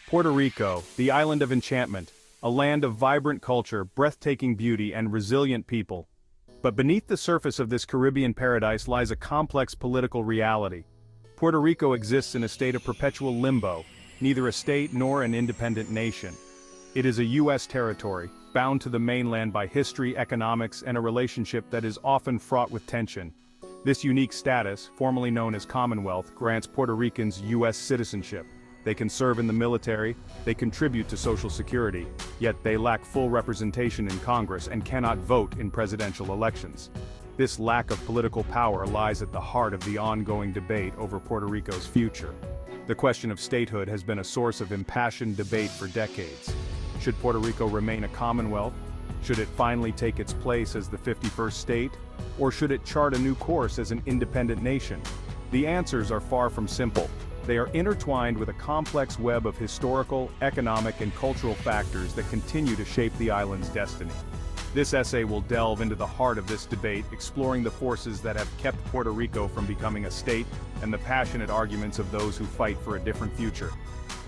Puerto Rico, the island of enchantment, a land of vibrant culture, breathtaking beauty, and resilient people. But beneath the surface of this Caribbean paradise lies a complex political reality. Puerto Rico exists in a state of perpetual limbo, neither a state nor an independent nation. It is a U.S. territory, bound to the mainland by history, economics, and a relationship that is often fraught with tension. This unique status, formerly known as Commonwealth, grants Puerto Ricans U.S. citizenship. They can serve in the military, they contribute to Social Security, yet they lack full representation in Congress and cannot vote in presidential elections. This lack of political power lies at the heart of the ongoing debate over Puerto Rico's future. The question of statehood has been a source of impassioned debate for decades. Should Puerto Rico remain a Commonwealth? Should it finally take its place as the 51st state? Or should it chart a new course as an independent nation? The answers are far from simple. They are intertwined with a complex web of historical, economic, and cultural factors that continue to shape the island's destiny. This essay will delve into the heart of this debate, exploring the forces that have kept Puerto Rico from becoming a state and the passionate arguments of those who fight for a different future.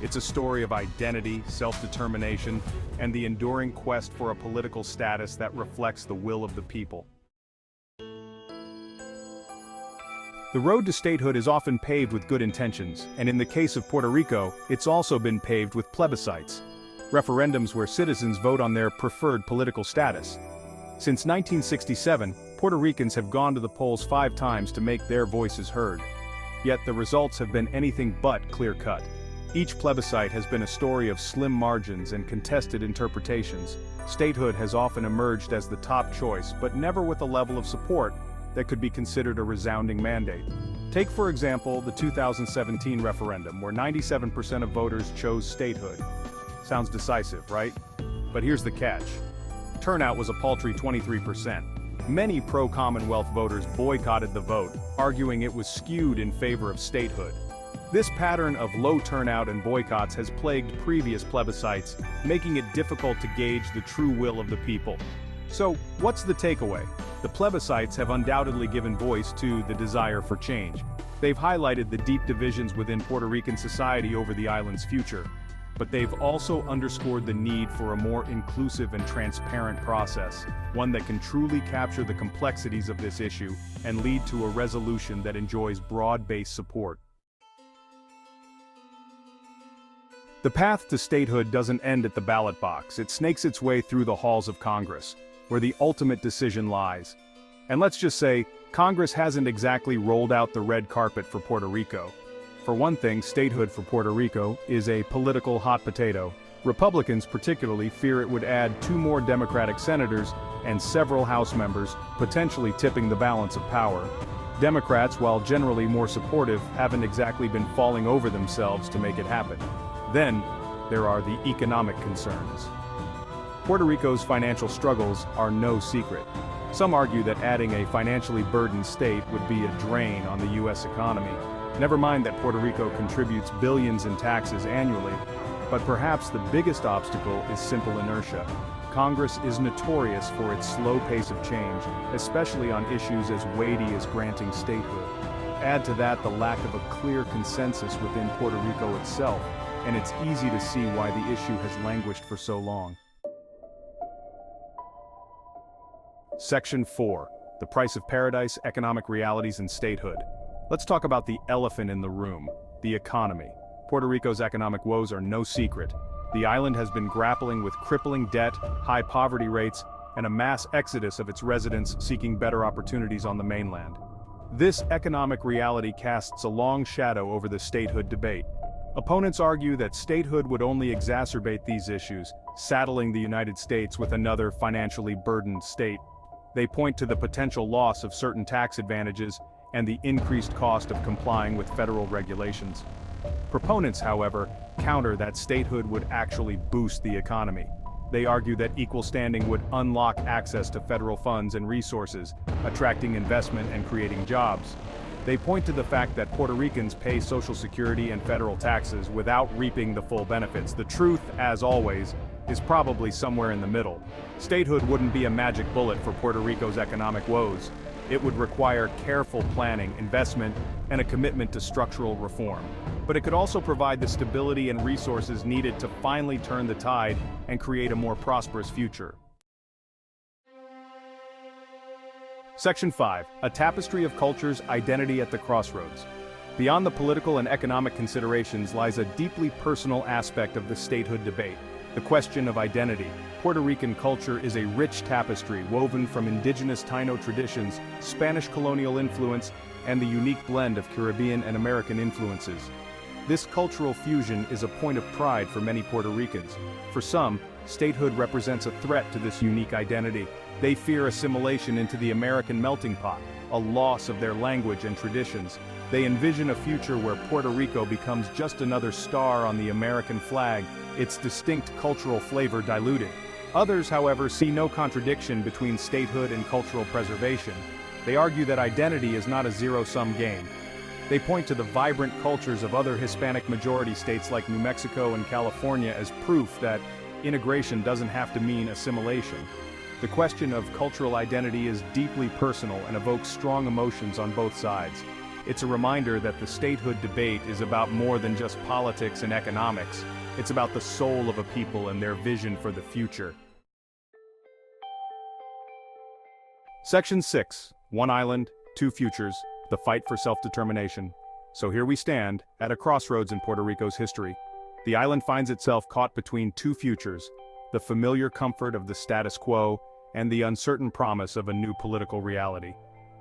It's a story of identity, self-determination, and the enduring quest for a political status that reflects the will of the people. The road to statehood is often paved with good intentions, and in the case of Puerto Rico, it's also been paved with plebiscites, referendums where citizens vote on their preferred political status. Since 1967, Puerto Ricans have gone to the polls 5 times to make their voices heard. Yet the results have been anything but clear-cut. Each plebiscite has been a story of slim margins and contested interpretations. Statehood has often emerged as the top choice, but never with a level of support that could be considered a resounding mandate. Take, for example, the 2017 referendum, where 97% of voters chose statehood. Sounds decisive, right? But here's the catch. Turnout was a paltry 23%. Many pro-Commonwealth voters boycotted the vote, arguing it was skewed in favor of statehood. This pattern of low turnout and boycotts has plagued previous plebiscites, making it difficult to gauge the true will of the people. So, what's the takeaway? The plebiscites have undoubtedly given voice to the desire for change. They've highlighted the deep divisions within Puerto Rican society over the island's future. But they've also underscored the need for a more inclusive and transparent process, one that can truly capture the complexities of this issue and lead to a resolution that enjoys broad-based support. The path to statehood doesn't end at the ballot box. It snakes its way through the halls of Congress, where the ultimate decision lies. And let's just say, Congress hasn't exactly rolled out the red carpet for Puerto Rico. For one thing, statehood for Puerto Rico is a political hot potato. Republicans particularly fear it would add 2 more Democratic senators and several House members, potentially tipping the balance of power. Democrats, while generally more supportive, haven't exactly been falling over themselves to make it happen. Then, there are the economic concerns. Puerto Rico's financial struggles are no secret. Some argue that adding a financially burdened state would be a drain on the U.S. economy. Never mind that Puerto Rico contributes billions in taxes annually, but perhaps the biggest obstacle is simple inertia. Congress is notorious for its slow pace of change, especially on issues as weighty as granting statehood. Add to that the lack of a clear consensus within Puerto Rico itself, and it's easy to see why the issue has languished for so long. Section 4. The Price of Paradise, Economic Realities and Statehood. Let's talk about the elephant in the room, the economy. Puerto Rico's economic woes are no secret. The island has been grappling with crippling debt, high poverty rates, and a mass exodus of its residents seeking better opportunities on the mainland. This economic reality casts a long shadow over the statehood debate. Opponents argue that statehood would only exacerbate these issues, saddling the United States with another financially burdened state. They point to the potential loss of certain tax advantages and the increased cost of complying with federal regulations. Proponents, however, counter that statehood would actually boost the economy. They argue that equal standing would unlock access to federal funds and resources, attracting investment and creating jobs. They point to the fact that Puerto Ricans pay Social Security and federal taxes without reaping the full benefits. The truth, as always, is probably somewhere in the middle. Statehood wouldn't be a magic bullet for Puerto Rico's economic woes. It would require careful planning, investment, and a commitment to structural reform. But it could also provide the stability and resources needed to finally turn the tide and create a more prosperous future. Section 5. A tapestry of cultures, identity at the crossroads. Beyond the political and economic considerations lies a deeply personal aspect of the statehood debate, the question of identity. Puerto Rican culture is a rich tapestry woven from indigenous Taino traditions, Spanish colonial influence, and the unique blend of Caribbean and American influences. This cultural fusion is a point of pride for many Puerto Ricans. For some, statehood represents a threat to this unique identity. They fear assimilation into the American melting pot, a loss of their language and traditions. They envision a future where Puerto Rico becomes just another star on the American flag, its distinct cultural flavor diluted. Others, however, see no contradiction between statehood and cultural preservation. They argue that identity is not a zero-sum game. They point to the vibrant cultures of other Hispanic-majority states like New Mexico and California as proof that integration doesn't have to mean assimilation. The question of cultural identity is deeply personal and evokes strong emotions on both sides. It's a reminder that the statehood debate is about more than just politics and economics. It's about the soul of a people and their vision for the future. Section 6. One island, two futures, the fight for self-determination. So here we stand, at a crossroads in Puerto Rico's history. The island finds itself caught between two futures, the familiar comfort of the status quo and the uncertain promise of a new political reality.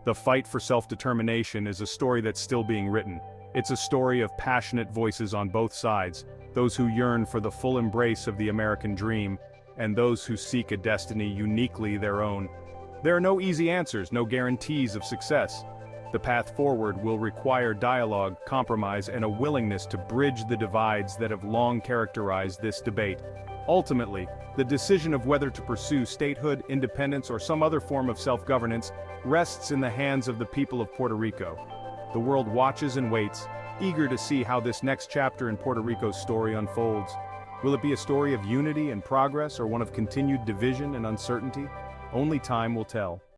The fight for self-determination is a story that's still being written. It's a story of passionate voices on both sides, those who yearn for the full embrace of the American dream, and those who seek a destiny uniquely their own. There are no easy answers, no guarantees of success. The path forward will require dialogue, compromise, and a willingness to bridge the divides that have long characterized this debate. Ultimately, the decision of whether to pursue statehood, independence, or some other form of self-governance rests in the hands of the people of Puerto Rico. The world watches and waits, eager to see how this next chapter in Puerto Rico's story unfolds. Will it be a story of unity and progress, or one of continued division and uncertainty? Only time will tell.